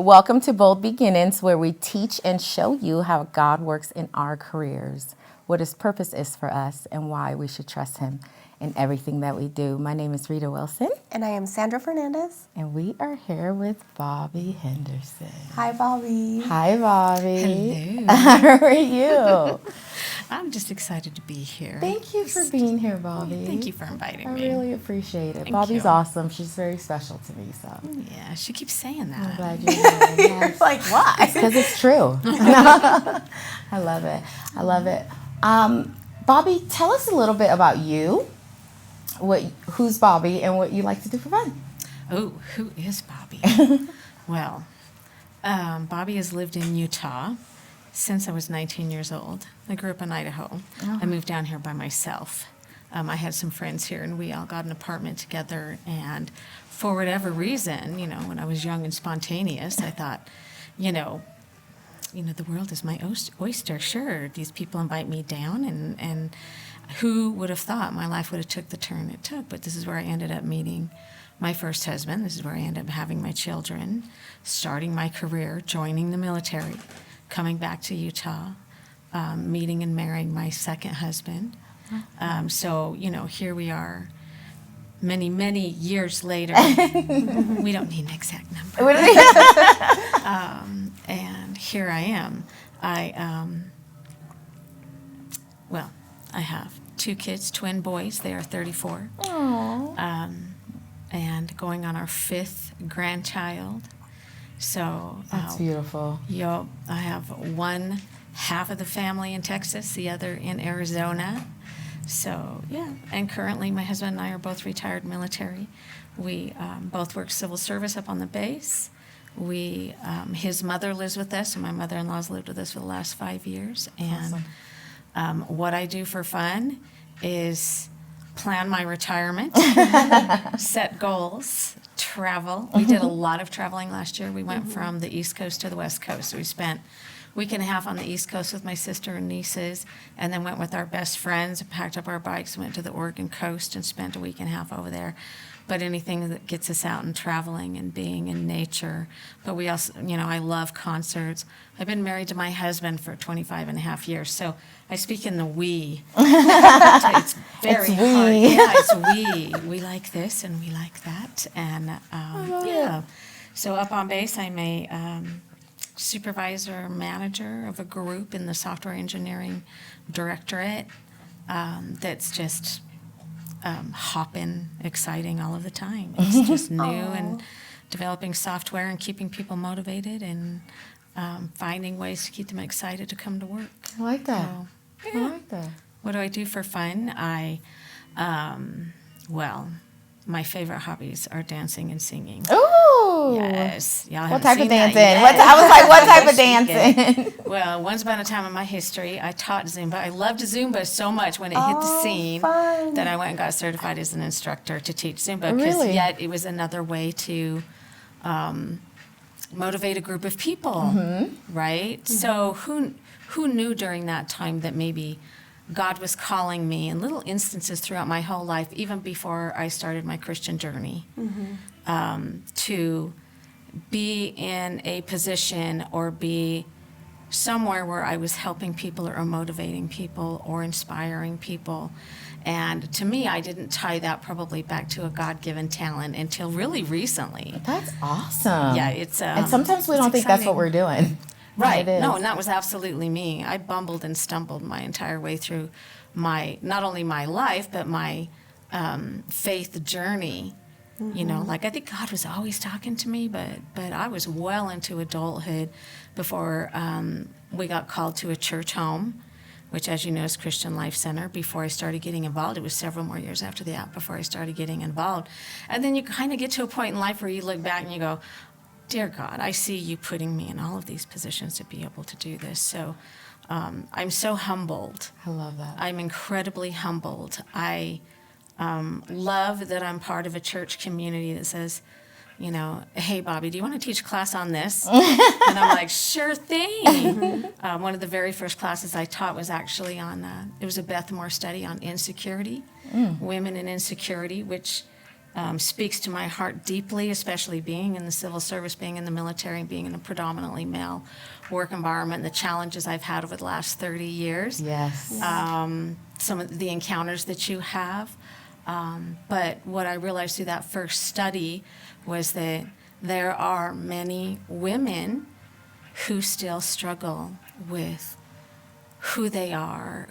Welcome to Bold Beginnings, where we teach and show you how God works in our careers, what His purpose is for us, and why we should trust Him in everything that we do. My name is Rita Wilson. And I am Sandra Fernandez. And we are here with Bobbie Henderson. Hi, Bobbie. Hi, Bobbie. Hello. How are you? I'm just excited to be here. Thank you for being here, Bobbie. Thank you for inviting I me. really appreciate it. Thank Bobbie's you. awesome. She's very special to me, so Yeah, she keeps saying I'm that. glad you're here. Yes. Like, why? Because it's true. I love it. I love it. Bobbie, tell us a little bit about you. Who's Bobbie and what you like to do for fun? Oh, who is Bobbie? Well, Bobbie has lived in Utah since I was 19 years old. I grew up in Idaho. I moved down here by myself. I had some friends here, and we all got an apartment together. And for whatever reason, when I was young and spontaneous, I thought, the world is my oyster. Sure, these people invite me down, and who would have thought my life would have took the turn it took? But this is where I ended up meeting my first husband. This is where I ended up having my children, starting my career, joining the military, coming back to Utah, meeting and marrying my second husband. So, here we are many, many years later. We don't need an exact number. And here I am. I have two kids, twin boys. They are 34. Aww. And going on our fifth grandchild. So That's beautiful. I have one half of the family in Texas, the other in Arizona. So, yeah. And currently my husband and I are both retired military. We both work civil service up on the base. His mother lives with us, and my mother-in-law's lived with us for the last 5 years. And what I do for fun is plan my retirement, set goals, travel. We did a lot of traveling last year. We went from the East Coast to the West Coast. We spent a week and a half on the East Coast with my sister and nieces, and then went with our best friends, packed up our bikes, went to the Oregon coast and spent a week and a half over there. But anything that gets us out and traveling and being in nature. But we also, I love concerts. I've been married to my husband for 25 and a half years, so I speak in the we. It's very It's hard. we. Yeah, it's we. We like this and we like that. And yeah. So up on base, I'm a supervisor manager of a group in the software engineering directorate that's just hopping, exciting all of the time. It's just new and developing software and keeping people motivated and finding ways to keep them excited to come to work. I like that. So, I like that. what do I do for fun? My favorite hobbies are dancing and singing. Ooh. Yes. Y'all What haven't type of seen that dancing? yet. I was like, what type of Yes, you dancing? Well, once upon a time in my history, I taught Zumba. I loved Zumba so much when it hit the scene fun. that I went and got certified as an instructor to teach Zumba. Because Really? yet it was another way to motivate a group of people, right? So who knew during that time that maybe God was calling me in little instances throughout my whole life, even before I started my Christian journey, to be in a position or be somewhere where I was helping people or motivating people or inspiring people. And to me, I didn't tie that probably back to a God-given talent until really recently. That's awesome. Yeah, it's and sometimes we it's don't think that's what exciting. we're doing. Right. It is. No, and that was absolutely me. I bumbled and stumbled my entire way through not only my life, but my faith journey. I think God was always talking to me, but I was well into adulthood before we got called to a church home, which, as you know, is Christian Life Center. Before I started getting involved, it was several more years after that before I started getting involved. And then you kind of get to a point in life where you look back and you go, dear God, I see you putting me in all of these positions to be able to do this. So I'm so humbled. I love that. I'm incredibly humbled. I love that I'm part of a church community that says, hey, Bobbie, do you want to teach a class on this? And I'm like, sure thing. One of the very first classes I taught was actually it was a Beth Moore study on insecurity, women and insecurity, which speaks to my heart deeply, especially being in the civil service, being in the military, being in a predominantly male work environment, and the challenges I've had over the last 30 years. Yes. Some of the encounters that you have. But what I realized through that first study was that there are many women who still struggle with who they are,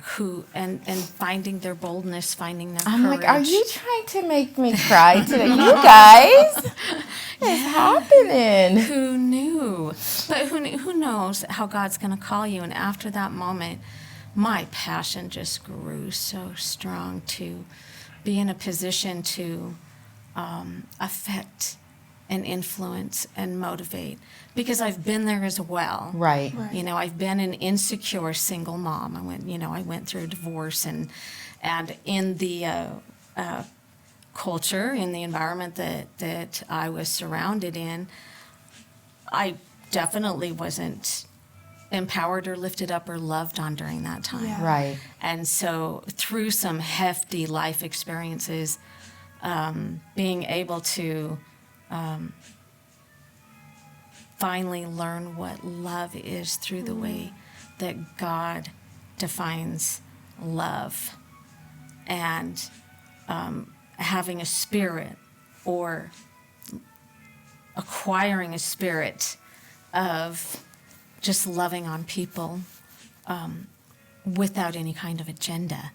and finding their boldness, finding their I'm courage. like, are you trying to make me cry today? You guys, what's happening? Who knew? But who knows how God's going to call you? And after that moment, my passion just grew so strong to be in a position to affect and influence and motivate, because I've been there as well. Right. You know, I've been an insecure single mom. I went through a divorce, and in the culture, in the environment that I was surrounded in, I definitely wasn't empowered or lifted up or loved on during that time. Yeah. Right. And so through some hefty life experiences, being able to finally learn what love is through the way that God defines love, and having a spirit, or acquiring a spirit of just loving on people without any kind of agenda.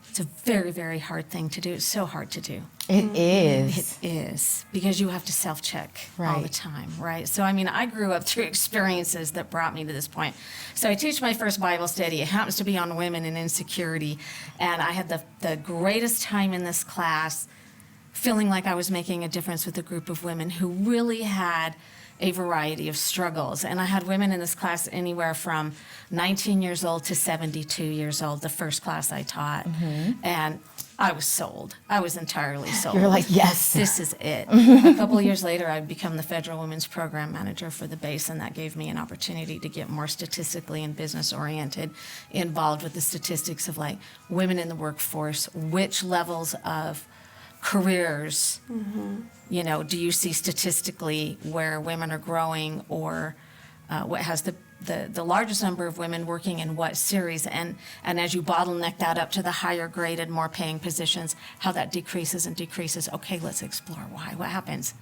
It's a very, very hard thing to do. It's so hard to do. It is. It is, because you have to self-check all the Right. time, right? So, I grew up through experiences that brought me to this point. So I teach my first Bible study. It happens to be on women and insecurity. And I had the greatest time in this class, feeling like I was making a difference with a group of women who really had a variety of struggles. And I had women in this class anywhere from 19 years old to 72 years old, the first class I taught. And I was sold. I was entirely sold. You're like, yes. This is it. A couple of years later, I'd become the Federal Women's Program Manager for the base, and that gave me an opportunity to get more statistically and business-oriented, involved with the statistics of like women in the workforce, which levels of careers, do you see statistically where women are growing, or what has the largest number of women working in what series, and as you bottleneck that up to the higher graded, more paying positions, how that decreases and decreases. Okay, let's explore why. What happens?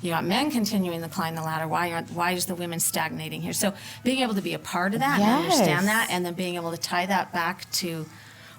You got men continuing to climb the ladder. Why is the women stagnating here? So being able to be a part of that and understand that, and then being able to tie that back to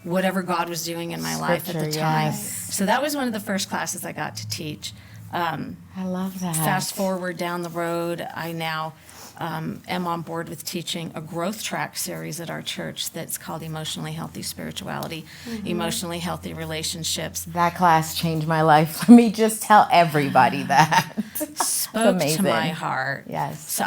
whatever God was doing in my life at the Scripture, time. yes. So that was one of the first classes I got to teach. I love that. Fast forward down the road, I now am on board with teaching a growth track series at our church that's called Emotionally Healthy Spirituality, Emotionally Healthy Relationships. That class changed my life. Let me just tell everybody that. Spoke to amazing. my heart. Yes. So,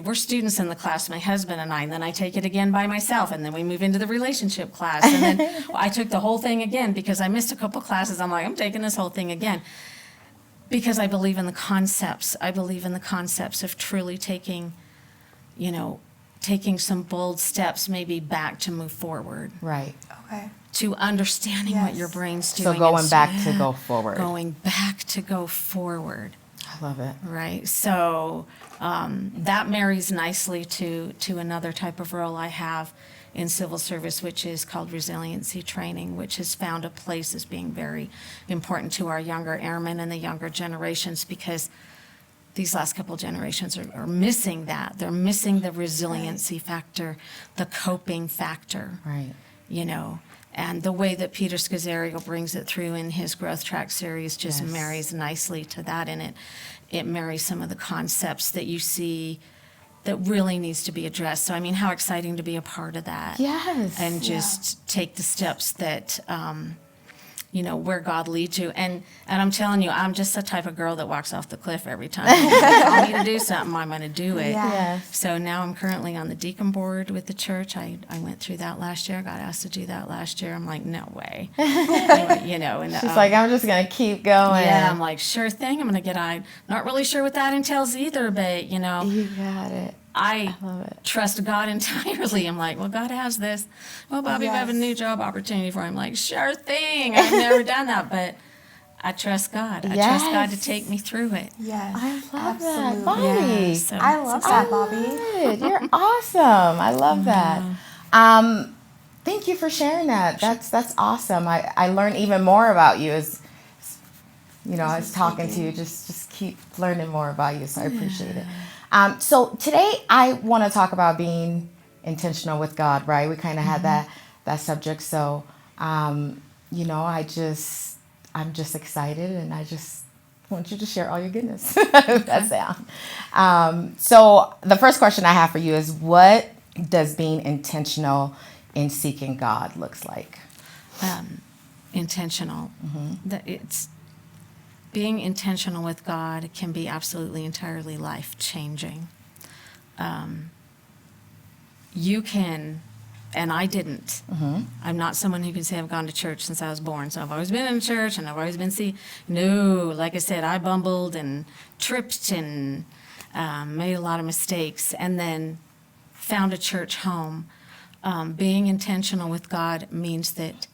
we're students in the class, my husband and I, and then I take it again by myself, and then we move into the relationship class. And then I took the whole thing again because I missed a couple classes. I'm like, I'm taking this whole thing again. Because I believe in the concepts. I believe in the concepts of truly taking some bold steps, maybe back to move forward, Right. Okay. to understanding what Yes. your brain's So doing. going and back to go forward. Going back to go forward. I love it. Right. So that marries nicely to another type of role I have in civil service, which is called resiliency training, which has found a place as being very important to our younger airmen and the younger generations, because these last couple generations are missing that. They're missing the resiliency factor, the coping factor. Right. And the way that Peter Scazzaro brings it through in his Growth Track series just Yes. marries nicely to that, and it marries some of the concepts that you see that really needs to be addressed. So, how exciting to be a part of that. Yes. And just take the steps that, where God leads you. And I'm telling you, I'm just the type of girl that walks off the cliff every time. If I need to do something, I'm going to do it. Yeah. Yes. So now I'm currently on the deacon board with the church. I went through that last year. I got asked to do that last year. I'm like, no way. And She's like, I'm just going to keep going. yeah, I'm like, sure thing. I'm going to get on. Not really sure what that entails either, but You got it. I love it. trust God entirely. I'm like, well, God has this. Well, Bobbie, we have a Yes. new job opportunity for you. I'm like, sure thing. I've never done that, but I trust God. I trust God to Yes. take me through it. Yes. I love absolutely. that, Bobbie. Yeah, so I love it's that, exciting. Bobbie. Good. You're awesome. I love that. Thank you for sharing that. That's awesome. I learned even more about you as I was talking to you. Just keep learning more about you. So I appreciate it. So today I want to talk about being intentional with God. Right? We kind of had that subject. So I'm just excited, and I just want you to share all your goodness. That's it. So the first question I have for you is, what does being intentional in seeking God looks like? Intentional. That it's being intentional with God can be absolutely entirely life changing. You can, and I didn't. I'm not someone who can say I've gone to church since I was born. So I've always been in church and I've always been No, like I said, I bumbled and tripped and made a lot of mistakes, and then found a church home. Being intentional with God means that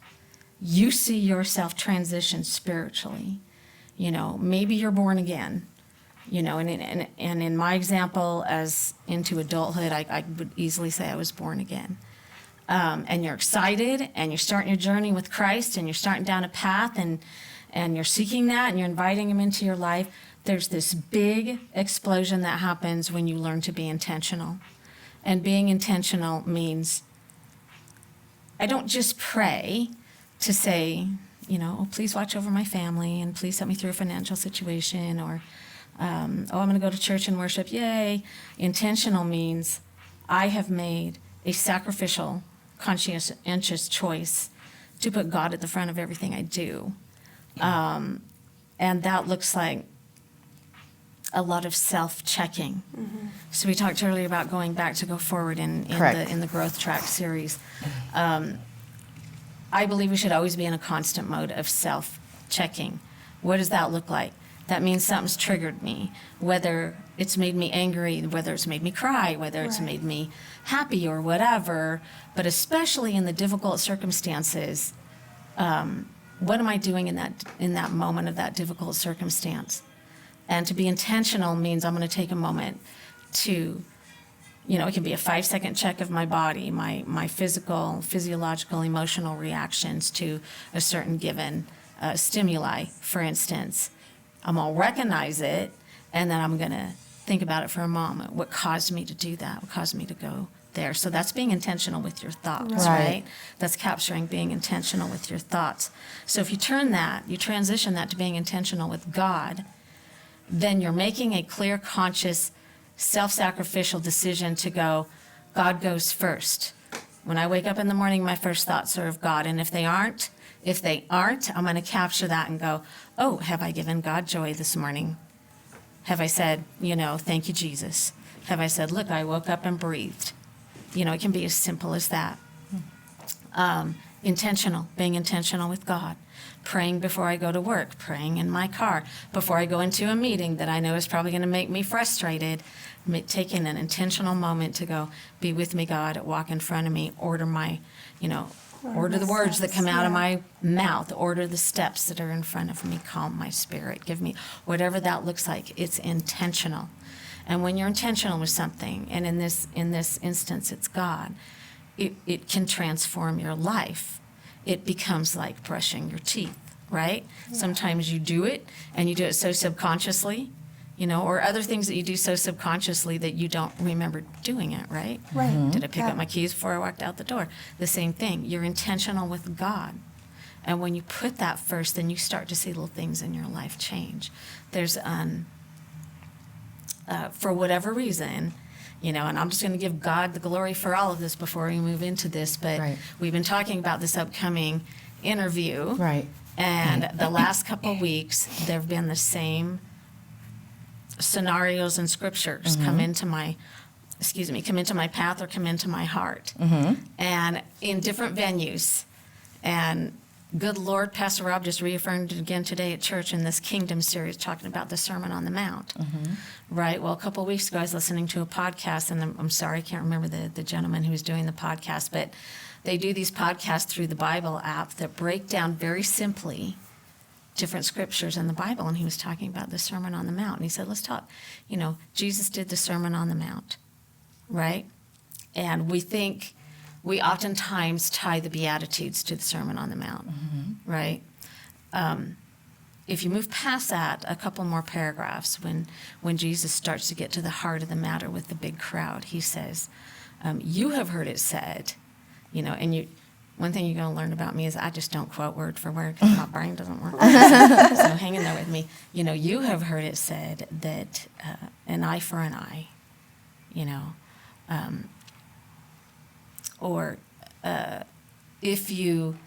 you see yourself transition spiritually. Maybe you're born again. And in my example, as into adulthood, I would easily say I was born again. And you're excited, and you're starting your journey with Christ, and you're starting down a path, and you're seeking that, and you're inviting Him into your life. There's this big explosion that happens when you learn to be intentional. And being intentional means I don't just pray to say, oh, please watch over my family, and please help me through a financial situation, or I'm going to go to church and worship, yay. Intentional means I have made a sacrificial, conscientious choice to put God at the front of everything I do. And that looks like a lot of self-checking. So we talked earlier about going back to go forward in the growth track series. I believe we should always be in a constant mode of self-checking. What does that look like? That means something's triggered me, whether it's made me angry, whether it's made me cry, whether it's made me happy or whatever, but especially in the difficult circumstances, what am I doing in that moment of that difficult circumstance? And to be intentional means I'm going to take a moment to, it can be a 5-second check of my body, my physical, physiological, emotional reactions to a certain given stimuli, for instance. I'm going to recognize it, and then I'm going to think about it for a moment. What caused me to do that? What caused me to go there? So that's being intentional with your thoughts, right? That's capturing being intentional with your thoughts. So if you transition that to being intentional with God, then you're making a clear, conscious, self-sacrificial decision to go, God goes first. When I wake up in the morning, my first thoughts are of God, and if they aren't, I'm going to capture that and go, oh, have I given God joy this morning? Have I said, thank you, Jesus? Have I said, look, I woke up and breathed? It can be as simple as that. Being intentional with God. Praying before I go to work, praying in my car, before I go into a meeting that I know is probably going to make me frustrated, taking an intentional moment to go, be with me, God, walk in front of me, order the words that come out of my mouth, order the steps that are in front of me, calm my spirit, give me whatever that looks like. It's intentional. And when you're intentional with something, and in this instance it's God, it can transform your life. It becomes like brushing your teeth, right? Yeah. Sometimes you do it, and you do it so subconsciously, or other things that you do so subconsciously that you don't remember doing it, right? Right. Mm-hmm. Did I pick up my keys before I walked out the door? The same thing. You're intentional with God. And when you put that first, then you start to see little things in your life change. There's, for whatever reason, and I'm just going to give God the glory for all of this before we move into this, but we've been talking about this upcoming interview. Right. And the last couple of weeks, there have been the same scenarios and scriptures come into my path or come into my heart. And in different venues. And good Lord, Pastor Rob just reaffirmed it again today at church in this Kingdom series, talking about the Sermon on the Mount. Right? Well, a couple of weeks ago, I was listening to a podcast, and I'm sorry, I can't remember the gentleman who was doing the podcast, but they do these podcasts through the Bible app that break down very simply different scriptures in the Bible, and he was talking about the Sermon on the Mount. And he said, let's talk, Jesus did the Sermon on the Mount, right? And we oftentimes tie the Beatitudes to the Sermon on the Mount, right? If you move past that a couple more paragraphs, when Jesus starts to get to the heart of the matter with the big crowd, he says, you have heard it said, one thing you're going to learn about me is I just don't quote word for word because my brain doesn't work. So hang in there with me. You have heard it said that an eye for an eye, or if you,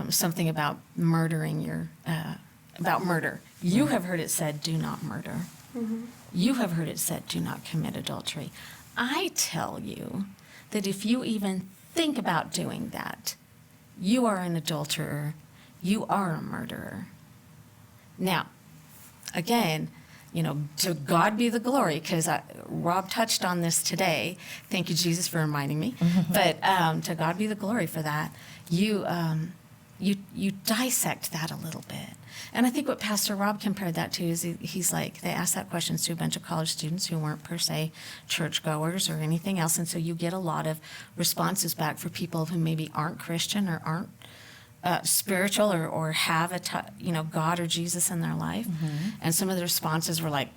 something about murdering about murder. You have heard it said, do not murder. You have heard it said, do not commit adultery. I tell you that if you even think about doing that, you are an adulterer, you are a murderer. Now, again, to God be the glory, because Rob touched on this today. Thank you, Jesus, for reminding me. But to God be the glory for that. You dissect that a little bit. And I think what Pastor Rob compared that to is he's like, they asked that question to a bunch of college students who weren't per se churchgoers or anything else. And so you get a lot of responses back for people who maybe aren't Christian or aren't spiritual or have God or Jesus in their life. And some of the responses were like,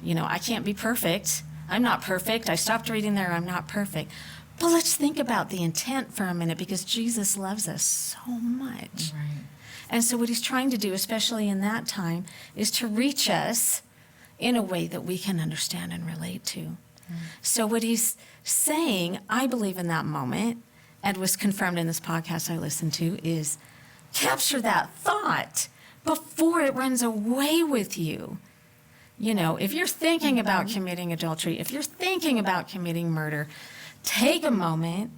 I can't be perfect. I'm not perfect. I stopped reading there. I'm not perfect. But let's think about the intent for a minute, because Jesus loves us so much. Right. And so what he's trying to do, especially in that time, is to reach us in a way that we can understand and relate to. So what he's saying, I believe in that moment, and was confirmed in this podcast I listened to, is capture that thought before it runs away with you. If you're thinking about committing adultery, if you're thinking about committing murder, take a moment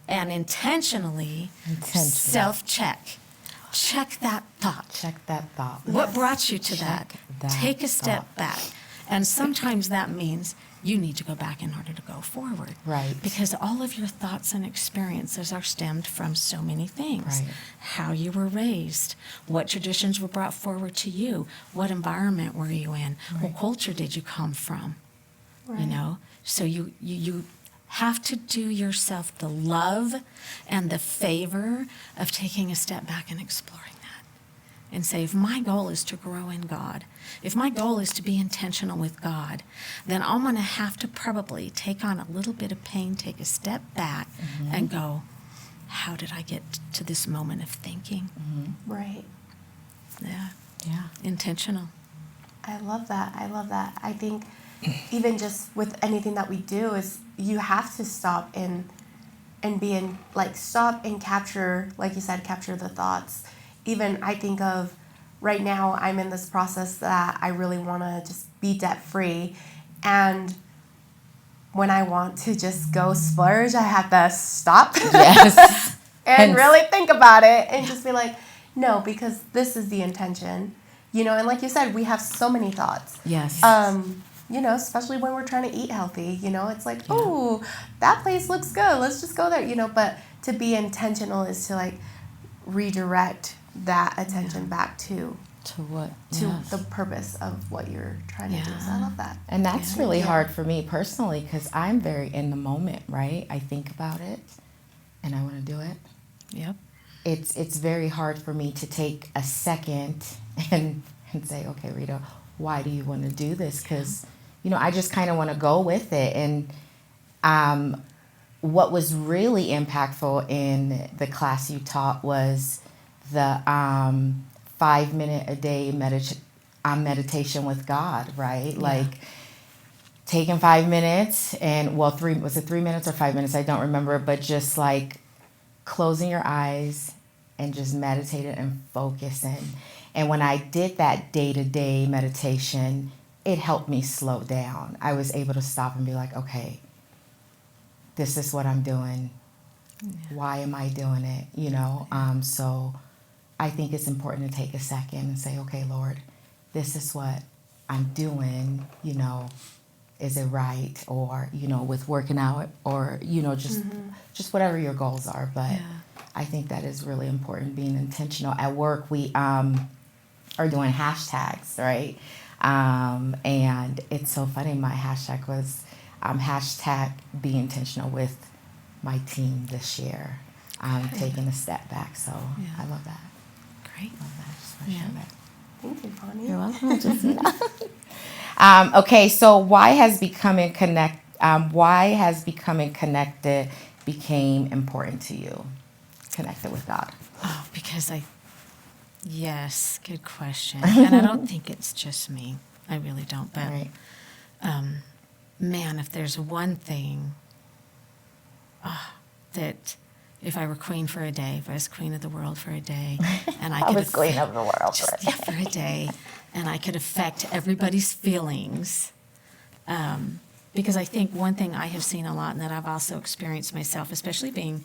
and intentionally self-check. Check that thought. Check that thought. What brought you to that? that Take a step thought. back. And sometimes that means you need to go back in order to go forward. Right. Because all of your thoughts and experiences are stemmed from so many things. Right. How you were raised, what traditions were brought forward to you, what environment were you in, what culture did you come from, So you have to do yourself the love and the favor of taking a step back and exploring that. And say, if my goal is to grow in God, if my goal is to be intentional with God, then I'm going to have to probably take on a little bit of pain, take a step back, and go, how did I get to this moment of thinking? Right. Yeah. Intentional. I love that. I think even just with anything that we do is you have to stop and be in, stop and capture, like you said, capture the thoughts. Even I think of right now, I'm in this process that I really want to just be debt free. And when I want to just go splurge, I have to stop Yes. and really think about it and just be like, no, because this is the intention. And like you said, we have so many thoughts. Yes. Especially when we're trying to eat healthy, it's like, oh, that place looks good. Let's just go there, but to be intentional is to redirect that attention back to what? the purpose of what you're trying to do. So I love that. And that's really hard for me personally, because I'm very in the moment, right? I think about it and I want to do it. Yep. It's very hard for me to take a second and say, okay, Rita, why do you want to do this? Because, I just kind of want to go with it. And what was really impactful in the class you taught was the 5-minute a day meditation with God, right? Yeah. Taking 5 minutes and, was it 3 minutes or 5 minutes? I don't remember, but just closing your eyes and just meditating and focusing. And when I did that day-to-day meditation, it helped me slow down. I was able to stop and be like, okay, this is what I'm doing. why am I doing it? You know, so I think it's important to take a second and say, okay, Lord, this is what I'm doing, you know, is it right? Or, you know, with working out, or, you know, just whatever your goals are. But I think that is really important, being intentional. At work, we are doing hashtags, right? And it's so funny. My hashtag was hashtag be intentional with my team this year. Taking a step back. So I love that. Great. Love that. Just want to share that. Thank you, Bonnie. You're welcome. Just, you know. Okay, so why has becoming connected became important to you? Connected with God. Oh, because yes, good question. And I don't think it's just me. I really don't. But, Right. Man, if there's one thing that if I were queen for a day, if I was queen of the world for a day, and I could was queen of the world for a day. for a day, and I could affect everybody's feelings, because I think one thing I have seen a lot, and that I've also experienced myself, especially being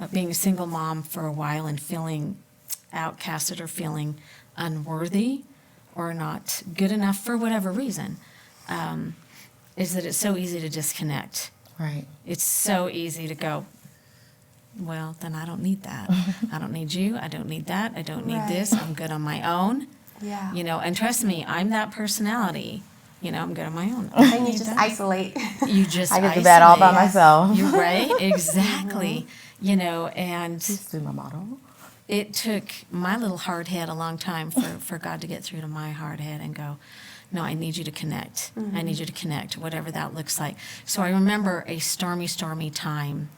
a single mom for a while and feeling outcasted or feeling unworthy or not good enough for whatever reason, is that it's so easy to disconnect. Right. It's so easy to go, well, then I don't need that. I don't need you. I don't need that. I don't need this. I'm good on my own. Yeah. You know, and trust me, I'm that personality. You know, I'm good on my own. And you just isolate. You just I get to bed all by isolate. myself. You're right. Exactly. You know, and Just do my motto. it took my little hard head a long time for God to get through to my hard head and go, no, I need you to connect. I need you to connect, whatever that looks like. So I remember a stormy time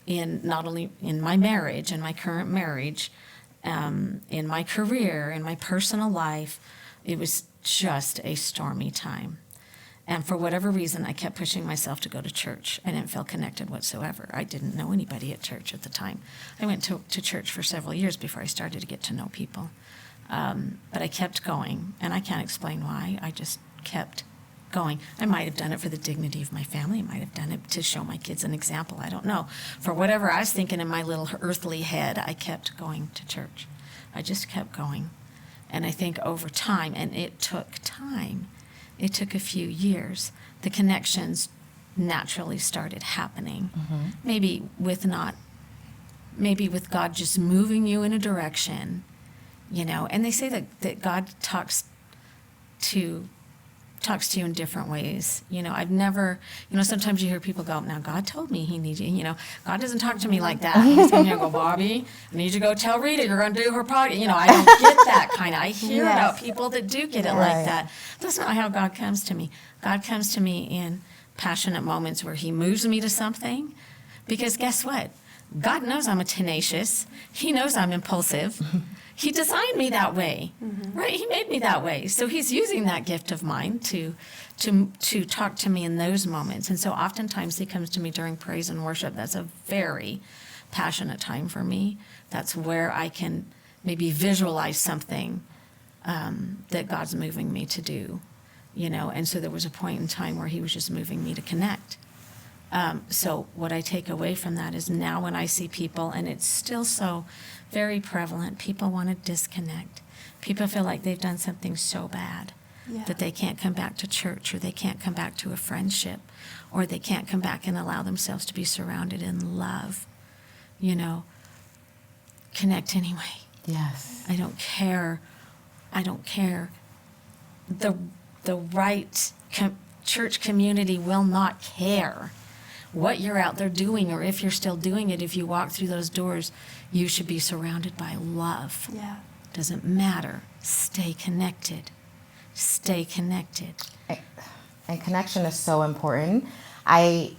in not only in my marriage, in my current marriage, in my career, in my personal life. It was just a stormy time. And for whatever reason, I kept pushing myself to go to church. I didn't feel connected whatsoever. I didn't know anybody at church at the time. I went to church for several years before I started to get to know people. But I kept going, and I can't explain why. I just kept going. I might have done it for the dignity of my family. I might have done it to show my kids an example. I don't know. For whatever I was thinking in my little earthly head, I kept going to church. I just kept going. And I think over time, and it took time, it took a few years, the connections naturally started happening. Maybe with God just moving you in a direction, you know. And they say that God talks to you in different ways. You know, I've never, you know, sometimes you hear people go, now God told me he needs you. You know, God doesn't talk to me like that. He's going to go, Bobbie, I need you to go tell Rita you're going to do her podcast. You know, I don't get that kind of. I hear about people that do get it like that. That's not how God comes to me. God comes to me in passionate moments where he moves me to something. Because guess what? God knows I'm a tenacious. He knows I'm impulsive. He designed me that way, right? He made me that way. So he's using that gift of mine to talk to me in those moments. And so oftentimes he comes to me during praise and worship. That's a very passionate time for me. That's where I can maybe visualize something that God's moving me to do, you know. And so there was a point in time where he was just moving me to connect. So what I take away from that is now when I see people, and it's still so very prevalent, people want to disconnect. People feel like they've done something so bad that they can't come back to church, or they can't come back to a friendship, or they can't come back and allow themselves to be surrounded in love. You know, connect anyway. Yes. I don't care. The right church community will not care what you're out there doing, or if you're still doing it. If you walk through those doors, you should be surrounded by love. Yeah. Doesn't matter. Stay connected. Stay connected. And connection is so important. I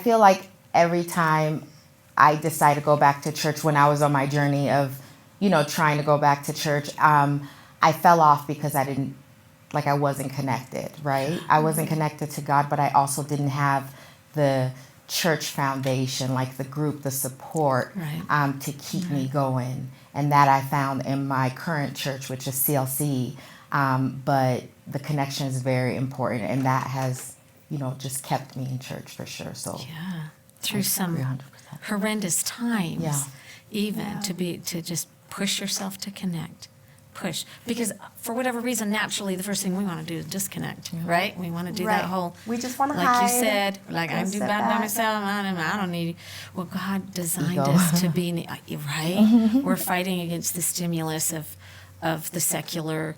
feel like every time I decide to go back to church, when I was on my journey of, you know, trying to go back to church, I fell off because I wasn't connected, right? I wasn't connected to God, but I also didn't have the church foundation, like the group, the support, to keep me going. And that I found in my current church, which is CLC. But the connection is very important, and that has, you know, just kept me in church for sure. So through some 100%. horrendous times, Yeah. even Yeah. to just push yourself to connect. Push. Because for whatever reason, naturally, the first thing we want to do is disconnect, right? We want to do that Right. whole, We just wanna like hide, you said, like, go I'm too sit bad by back. myself, I don't need you. Well, God designed Ego. us to be, right? We're fighting against the stimulus of the secular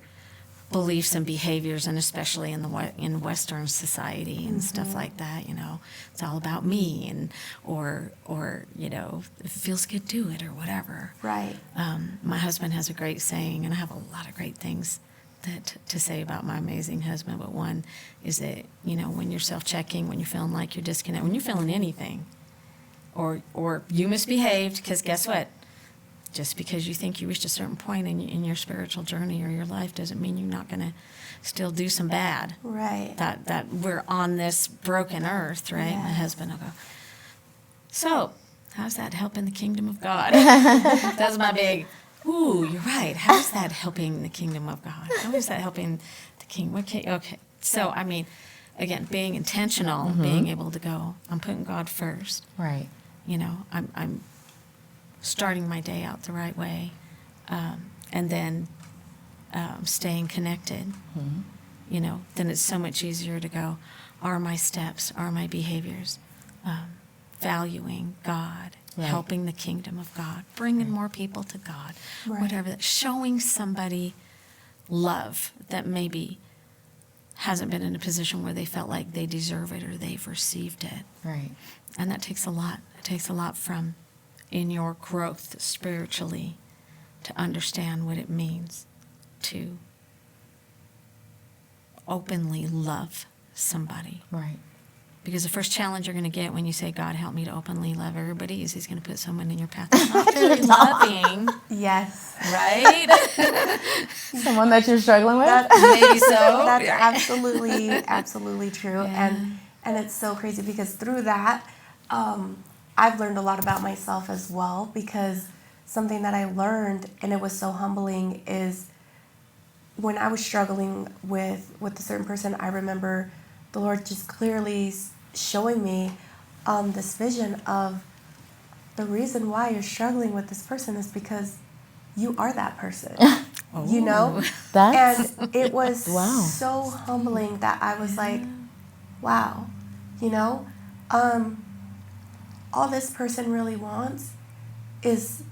beliefs and behaviors, and especially in Western society and stuff like that. It's all about me, and or if it feels good, do it, or whatever. Right. My husband has a great saying, and I have a lot of great things to say about my amazing husband. But one is that when you're self-checking, when you're feeling like you're disconnected, when you're feeling anything, or you misbehaved, because guess what? Just because you think you reached a certain point in your spiritual journey or your life doesn't mean you're not going to still do some bad. Right. That we're on this broken earth, right? My Yes. husband will go, so how's that helping the kingdom of God? That's my big, ooh, you're right. How's that helping the kingdom of God? How is that helping the kingdom? Okay. So, again, being intentional, being able to go, I'm putting God first. Right. I'm starting my day out the right way, and then staying connected, then it's so much easier to go, are my steps, are my behaviors, valuing God, Right. helping the kingdom of God, bringing more people to God, Right. whatever, showing somebody love that maybe hasn't been in a position where they felt like they deserve it or they've received it. Right. And that takes a lot. It takes a lot from in your growth spiritually to understand what it means to openly love somebody. Right. Because the first challenge you're going to get when you say, God, help me to openly love everybody, is he's going to put someone in your path that's not very loving, Yes. right? Someone that you're struggling with? Maybe so. That's Yeah. absolutely true. Yeah. And it's so crazy because through that, I've learned a lot about myself as well, because something that I learned, and it was so humbling, is when I was struggling with a certain person, I remember the Lord just clearly showing me this vision of the reason why you're struggling with this person is because you are that person. You know? That's And it was wow. so humbling that I was like, wow, all this person really wants is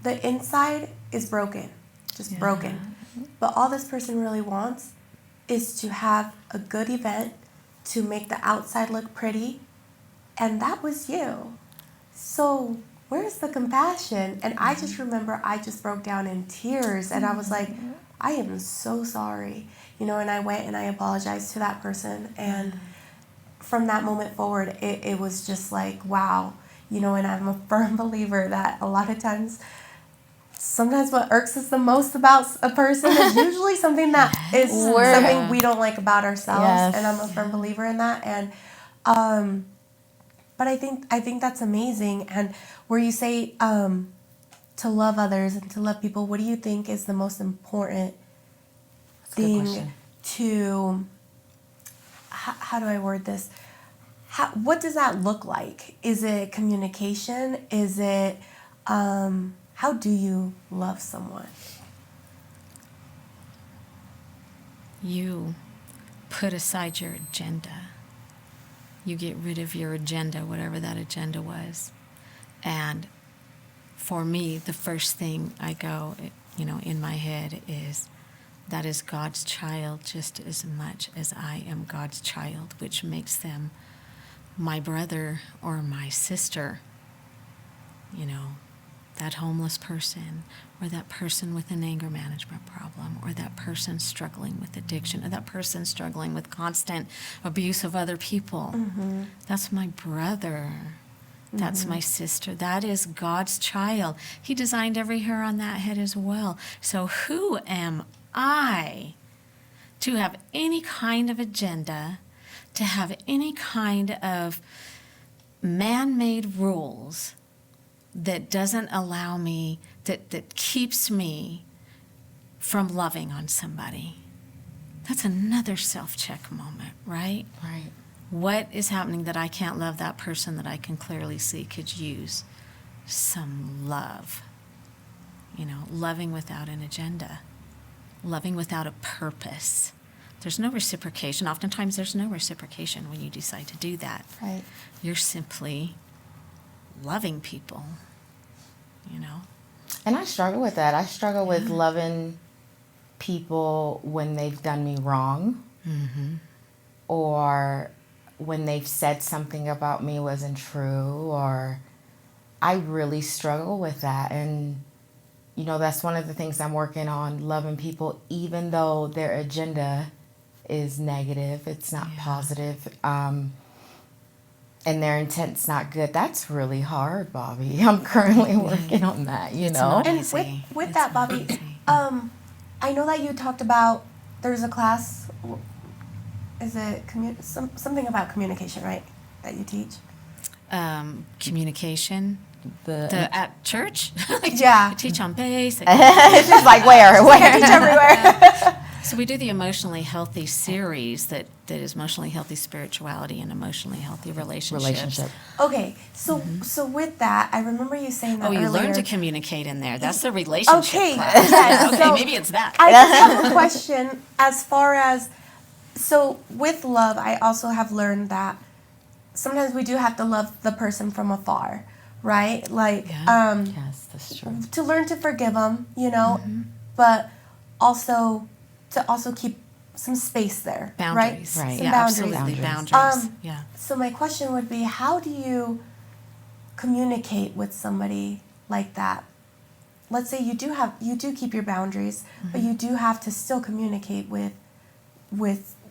the inside is broken, just broken. But all this person really wants is to have a good event, to make the outside look pretty, and that was you. So where's the compassion? And I just remember I just broke down in tears, and I was like, I am so sorry, and I went and I apologized to that person, and from that moment forward, it was just like, wow, and I'm a firm believer that a lot of times, sometimes what irks us the most about a person is usually something that is something we don't like about ourselves. Yes. And I'm a firm believer in that. And but I think that's amazing. And where you say to love others and to love people, what do you think is the most important That's a good thing question. to, how do I word this? What does that look like? Is it communication? Is it, how do you love someone? You put aside your agenda. You get rid of your agenda, whatever that agenda was. And for me, the first thing I go, in my head is, that is God's child just as much as I am God's child, which makes them my brother or my sister. That homeless person, or that person with an anger management problem, or that person struggling with addiction, or that person struggling with constant abuse of other people. Mm-hmm. That's my brother. That's my sister. That is God's child. He designed every hair on that head as well. So who am I to have any kind of agenda, to have any kind of man-made rules that doesn't allow me, that keeps me from loving on somebody? That's another self-check moment, right? Right. What is happening that I can't love that person that I can clearly see could use some love? Loving without an agenda, loving without a purpose. There's no reciprocation. Oftentimes there's no reciprocation when you decide to do that. Right. You're simply loving people, And I struggle with that. I struggle with loving people when they've done me wrong, or when they've said something about me wasn't true, or I really struggle with that. And that's one of the things I'm working on, loving people even though their agenda is negative, it's not positive, and their intent's not good. That's really hard, Bobbie. I'm currently working on that, not And easy. with It's that, not Bobbie, easy. I know that you talked about there's a class. Is it something about communication, right? That you teach. Communication. At church? Yeah. I teach on basic. It's just like where? Teach everywhere. So we do the emotionally healthy series that is emotionally healthy spirituality and emotionally healthy relationships. Okay, so with that, I remember you saying that Oh, you earlier. learned to communicate in there. That's the relationship Okay, class. yes, Okay, so maybe it's that. I just have a question as far as, so with love, I also have learned that sometimes we do have to love the person from afar, right? Like, Yes, that's true. to learn to forgive them, but also to keep some space there, Boundaries. right? Right. Some Yeah, boundaries. absolutely. Boundaries. Boundaries. Yeah. So my question would be, how do you communicate with somebody like that? Let's say you do keep your boundaries, but you do have to still communicate with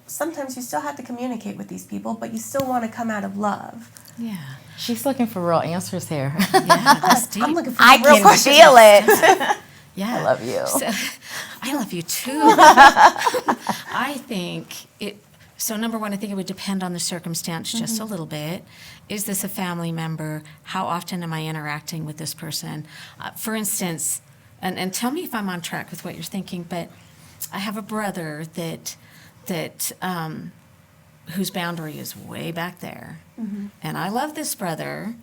sometimes you still have to communicate with these people, but you still want to come out of love. Yeah. She's looking for real answers here. Yeah, that's deep. I'm looking for I real can questions. feel it. Yeah. I love you. So, I love you too. I think so number one, I think it would depend on the circumstance just a little bit. Is this a family member? How often am I interacting with this person? For instance, and tell me if I'm on track with what you're thinking, but I have a brother that whose boundary is way back there. And I love this brother,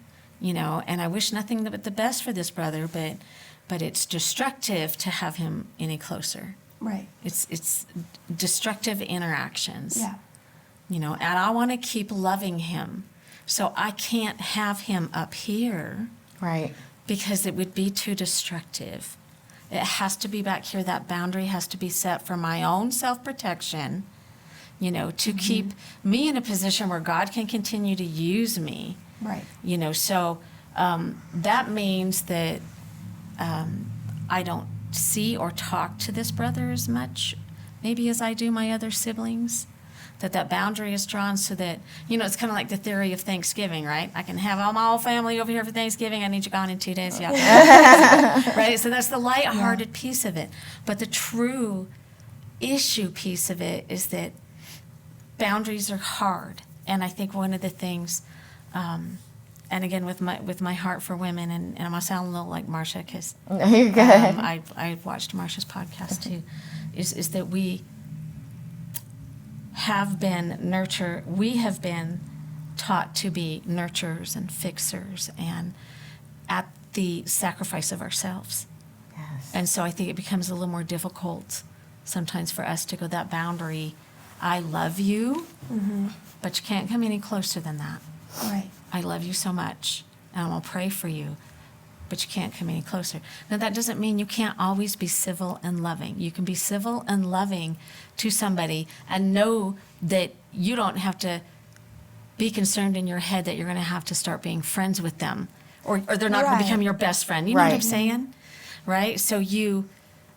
and I wish nothing but the best for this brother, but it's destructive to have him any closer. Right. It's destructive interactions. Yeah. And I want to keep loving him. So I can't have him up here Right. because it would be too destructive. It has to be back here. That boundary has to be set for my own self-protection, to keep me in a position where God can continue to use me. Right. So that means that I don't see or talk to this brother as much, maybe as I do my other siblings. That boundary is drawn so that, it's kind of like the theory of Thanksgiving, right? I can have all my whole family over here for Thanksgiving. I need you gone in 2 days. Yeah. Right? So that's the lighthearted piece of it. But the true issue piece of it is that boundaries are hard. And I think one of the things, and again, with my heart for women, and I'm going to sound a little like Marcia because You're good. I watched Marcia's podcast too, is that we have been taught to be nurturers and fixers and at the sacrifice of ourselves. Yes. And so I think it becomes a little more difficult sometimes for us to go that boundary. I love you, but you can't come any closer than that. Right. I love you so much, and I'm going to pray for you, but you can't come any closer. Now, that doesn't mean you can't always be civil and loving. You can be civil and loving to somebody and know that you don't have to be concerned in your head that you're going to have to start being friends with them, or they're not going Right. to become your best friend. You know what I'm Right. saying? Right? So you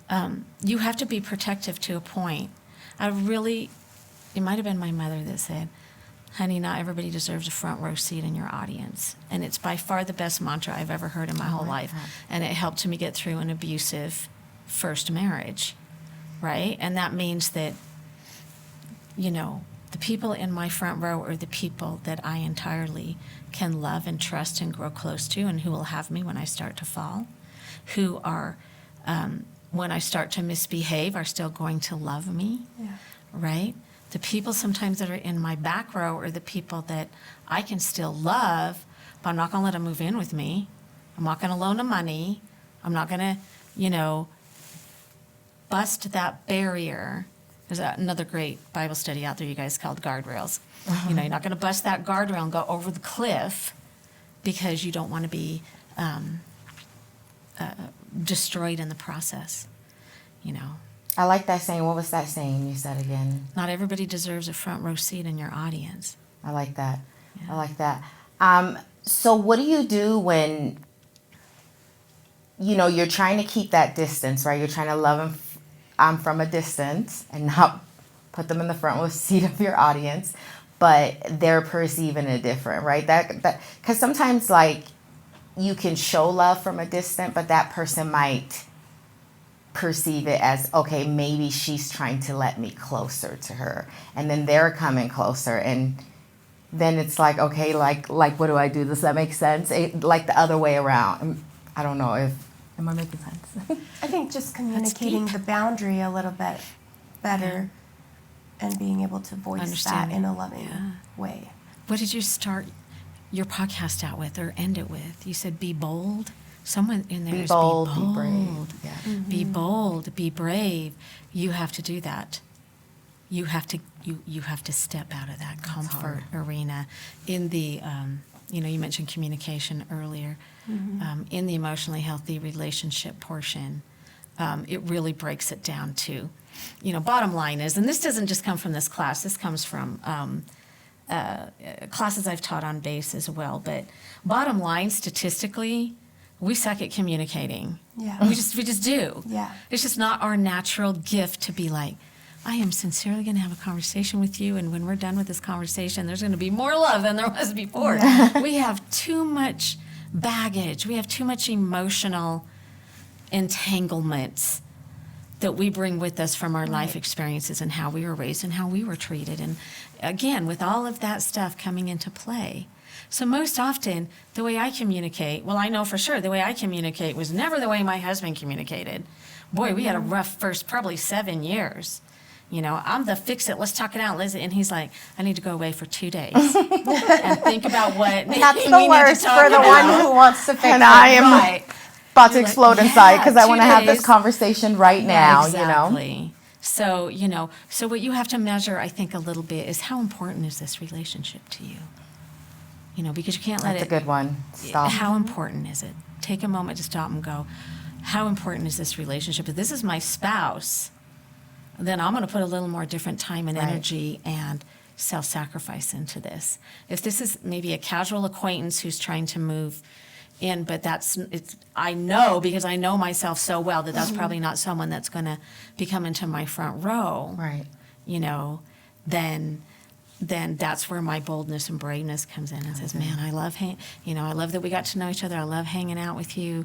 have to be protective to a point. It might have been my mother that said, honey, not everybody deserves a front row seat in your audience. And it's by far the best mantra I've ever heard in my whole life. And it helped me get through an abusive first marriage, right? And that means that, the people in my front row are the people that I entirely can love and trust and grow close to, and who will have me when I start to fall, who are, when I start to misbehave, are still going to love me. Yeah. Right? The people sometimes that are in my back row are the people that I can still love, but I'm not going to let them move in with me. I'm not going to loan them money. I'm not going to, bust that barrier. There's another great Bible study out there, you guys, called Guardrails. You're not going to bust that guardrail and go over the cliff because you don't want to be destroyed in the process, I like that saying. What was that saying you said again? Not everybody deserves a front row seat in your audience. I like that. Yeah. I like that. So what do you do when, you're trying to keep that distance, right? You're trying to love them from a distance and not put them in the front row seat of your audience, but they're perceiving it different, right? That because sometimes like you can show love from a distance, but that person might perceive it as, okay, maybe she's trying to let me closer to her, and then they're coming closer, and then it's like, okay, like what do I do? Does that make sense? Like the other way around. I don't know if am I making sense? I think just communicating the boundary a little bit better and being able to voice that in a loving way. What did you start your podcast out with or end it with? You said be bold. Someone in there Be is bold, be bold. be brave. Yeah. Mm-hmm. Be bold, be brave. You have to do that. You have to step out of that comfort arena. In the you mentioned communication earlier. Mm-hmm. In the emotionally healthy relationship portion, it really breaks it down to, bottom line is, and this doesn't just come from this class. This comes from classes I've taught on base as well. But bottom line, statistically, we suck at communicating. Yeah. We just do. Yeah. It's just not our natural gift to be like, I am sincerely going to have a conversation with you, and when we're done with this conversation, there's going to be more love than there was before. Yeah. We have too much baggage. We have too much emotional entanglements that we bring with us from our life experiences and how we were raised and how we were treated. And again, with all of that stuff coming into play. So most often, the way I communicate, well, I know for sure the way I communicate was never the way my husband communicated. Boy, we had a rough first probably 7 years. I'm the fix it, let's talk it out, Liz. And he's like, I need to go away for 2 days and think about what That's we the need worst to talk for the about. one who wants to fix And it. I am Right. about to You're like, explode inside because I 2 want to have this days. conversation right now. Exactly. So, so what you have to measure, I think, a little bit is how important is this relationship to you? Because you can't let That's a it. good one. Stop. How important is it? Take a moment to stop and go, how important is this relationship? If this is my spouse, then I'm going to put a little more different time and Right. energy and self-sacrifice into this. If this is maybe a casual acquaintance who's trying to move in, but I know because I know myself so well that that's probably not someone that's going to be coming to my front row. Right. Then that's where my boldness and braveness comes in and says, man, I love I love that we got to know each other. I love hanging out with you,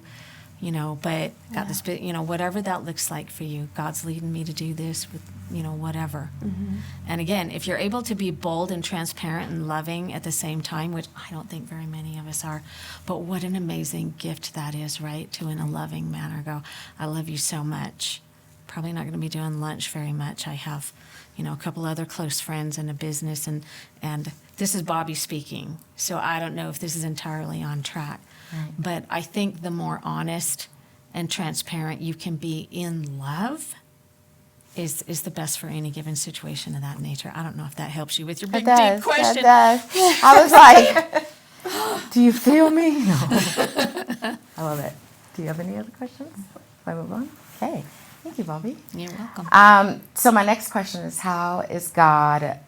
but got this bit, whatever that looks like for you. God's leading me to do this with, whatever. Mm-hmm. And again, if you're able to be bold and transparent and loving at the same time, which I don't think very many of us are, but what an amazing gift that is, right? To in a loving manner go, I love you so much. Probably not going to be doing lunch very much. I have a couple other close friends and a business, and this is Bobbie speaking, so I don't know if this is entirely on track. Right. But I think the more honest and transparent you can be in love is the best for any given situation of that nature. I don't know if that helps you with your big, deep question. It does. I was like, do you feel me? No. I love it. Do you have any other questions before I move on? Okay. Thank you, Bobbie. You're welcome. So my next question is, how is God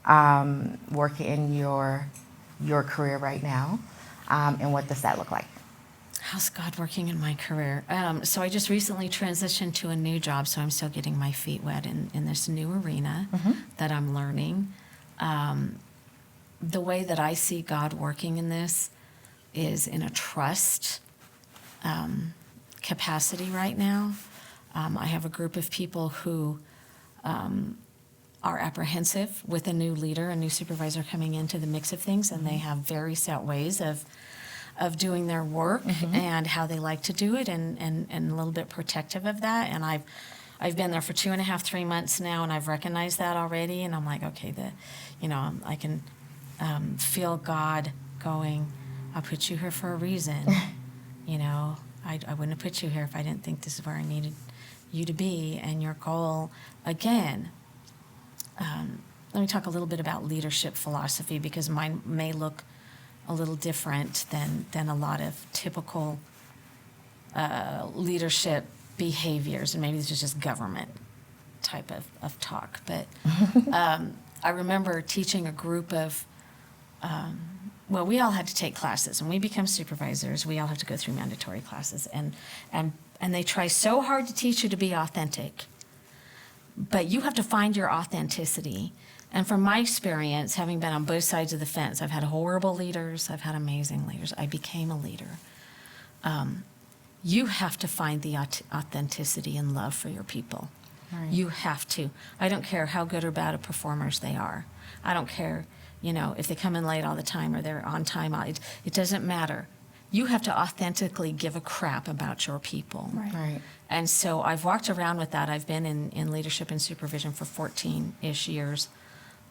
working in your career right now, and what does that look like? How's God working in my career? So I just recently transitioned to a new job, so I'm still getting my feet wet in this new arena that I'm learning. The way that I see God working in this is in a trust capacity right now. I have a group of people who are apprehensive with a new leader, a new supervisor coming into the mix of things, and they have very set ways of doing their work and how they like to do it, and a little bit protective of that. And I've been there for 2.5, 3 months now, and I've recognized that already. And I'm like, okay, I can feel God going, I put you here for a reason. I wouldn't have put you here if I didn't think this is where I needed you to be. And your goal, again, let me talk a little bit about leadership philosophy, because mine may look a little different than a lot of typical leadership behaviors, and maybe this is just government type of talk. But I remember teaching a group of, we all had to take classes. When we become supervisors, we all have to go through mandatory classes, and they try so hard to teach you to be authentic, but you have to find your authenticity. And from my experience, having been on both sides of the fence, I've had horrible leaders, I've had amazing leaders, I became a leader. You have to find the authenticity and love for your people. Right. You have to. I don't care how good or bad of performers they are. I don't care, if they come in late all the time or they're on time. It doesn't matter. You have to authentically give a crap about your people. Right. And so I've walked around with that. I've been in leadership and supervision for 14-ish years.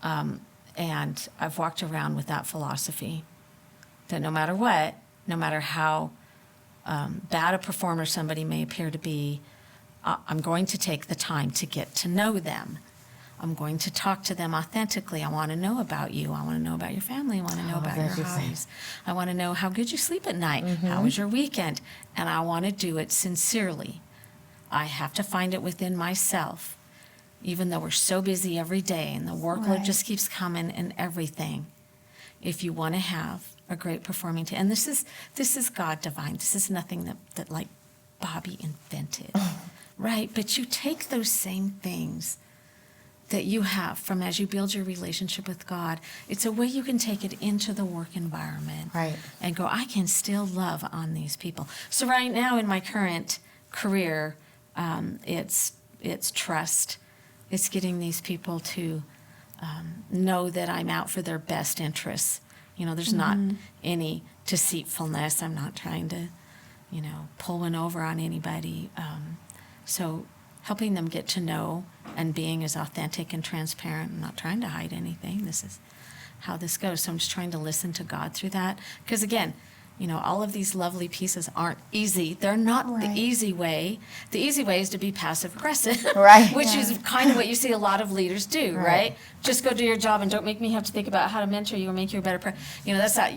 And I've walked around with that philosophy, that no matter what, no matter how bad a performer somebody may appear to be, I'm going to take the time to get to know them. I'm going to talk to them authentically. I want to know about you. I want to know about your family. I want to know about your hobbies. I want to know how good you sleep at night. Mm-hmm. How was your weekend? And I want to do it sincerely. I have to find it within myself, even though we're so busy every day and the workload just keeps coming and everything. If you want to have a great performing team, and this is God divine. This is nothing that like Bobbie invented, right? But you take those same things that you have from as you build your relationship with God. It's a way you can take it into the work environment, Right. and go, I can still love on these people. So right now in my current career, it's trust. It's getting these people to know that I'm out for their best interests. There's not any deceitfulness. I'm not trying to, pull one over on anybody. So helping them get to know and being as authentic and transparent. I'm not trying to hide anything. This is how this goes. So I'm just trying to listen to God through that. Because again, all of these lovely pieces aren't easy. They're not the easy way. The easy way is to be passive aggressive, Right. which is kind of what you see a lot of leaders do, right? Just go do your job and don't make me have to think about how to mentor you or make you a better that's not,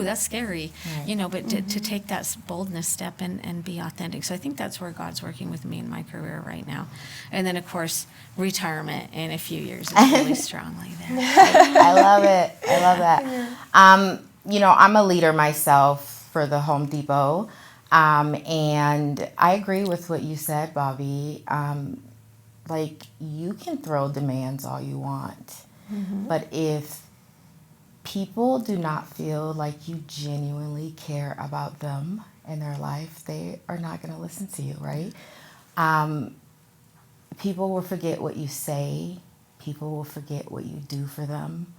that's scary, Right. but to take that boldness step and be authentic. So I think that's where God's working with me in my career right now. And then, of course, retirement in a few years is really strongly there. I love it. I love that. I'm a leader myself for the Home Depot. And I agree with what you said, Bobbie. You can throw demands all you want. Mm-hmm. But if people do not feel like you genuinely care about them and their life, they are not going to listen to you, right? People will forget what you say. People will forget what you do for them.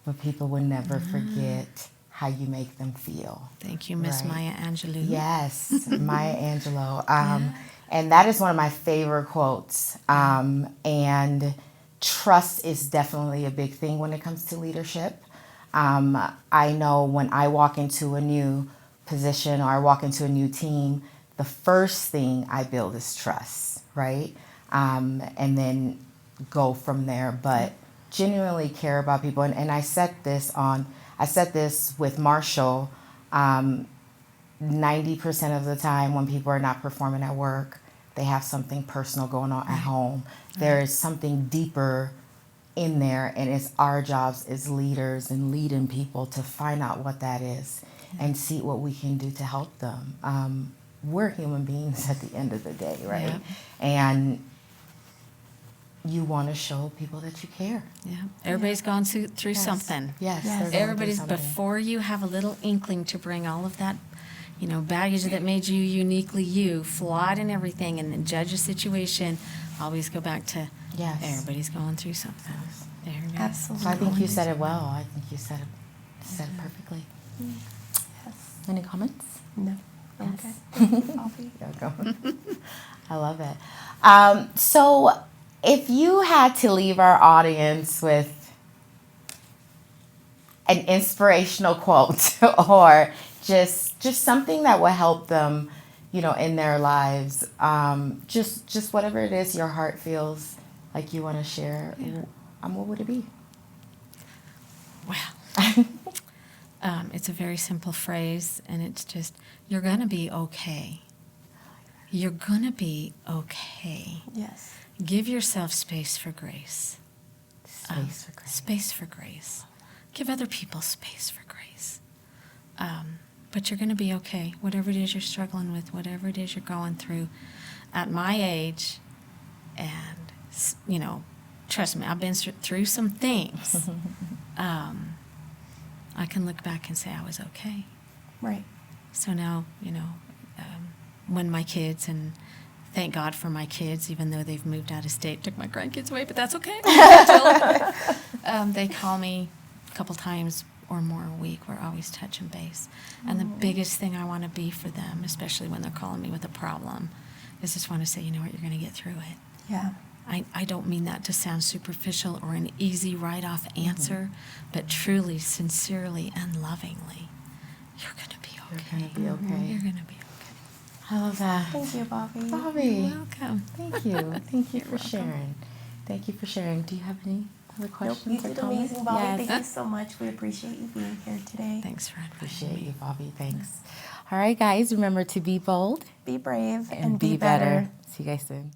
But people will never forget how you make them feel. Thank you, Miss Maya Angelou. Yes, Maya Angelou. And that is one of my favorite quotes. And trust is definitely a big thing when it comes to leadership. I know when I walk into a new position or I walk into a new team, the first thing I build is trust, right? And then go from there. But genuinely care about people. And I said this with Marshall. 90% of the time when people are not performing at work, they have something personal going on at home. There is something deeper in there, and it's our jobs as leaders and leading people to find out what that is and see what we can do to help them. We're human beings at the end of the day, right? Yeah. And you want to show people that you care. Yeah, everybody's gone through something. Yes. Everybody's, before you have a little inkling to bring all of that, baggage that made you uniquely you, flawed and everything, and then judge a situation, always go back to everybody's going through something. Absolutely. So I think you said it well. I think you said it perfectly. Yes. Any comments? No. Yes. Okay. Bobbie. You're welcome. I love it. So if you had to leave our audience with an inspirational quote or just something that will help them, in their lives, just whatever it is your heart feels like you want to share, what would it be? Well, it's a very simple phrase, and it's just, you're going to be okay. You're going to be okay. Yes. Give yourself space for grace. Space for grace. Space for grace. Give other people space for grace. But you're going to be okay. Whatever it is you're struggling with, whatever it is you're going through. At my age, and, trust me, I've been through some things. I can look back and say I was okay. Right. So now, when my kids, and thank God for my kids, even though they've moved out of state, took my grandkids away, but that's okay. They call me a couple times or more a week. We're always touching base. And the biggest thing I want to be for them, especially when they're calling me with a problem, is just want to say, you know what, you're going to get through it. Yeah. I don't mean that to sound superficial or an easy write-off answer, but truly, sincerely, and lovingly, you're going to be okay. You're going to be okay. You're going to be okay. I love that. Thank you, Bobbie. Bobbie. You're welcome. Thank you. Thank you You're for welcome. sharing. Thank you for sharing. Do you have any other Nope, questions you or did comments? amazing, Bobbie. Yes. Thank you so much. We appreciate you being here today. Thanks for inviting Appreciate me. you, Bobbie. Thanks. All right, guys, remember to be bold Be brave and be better. See you guys soon.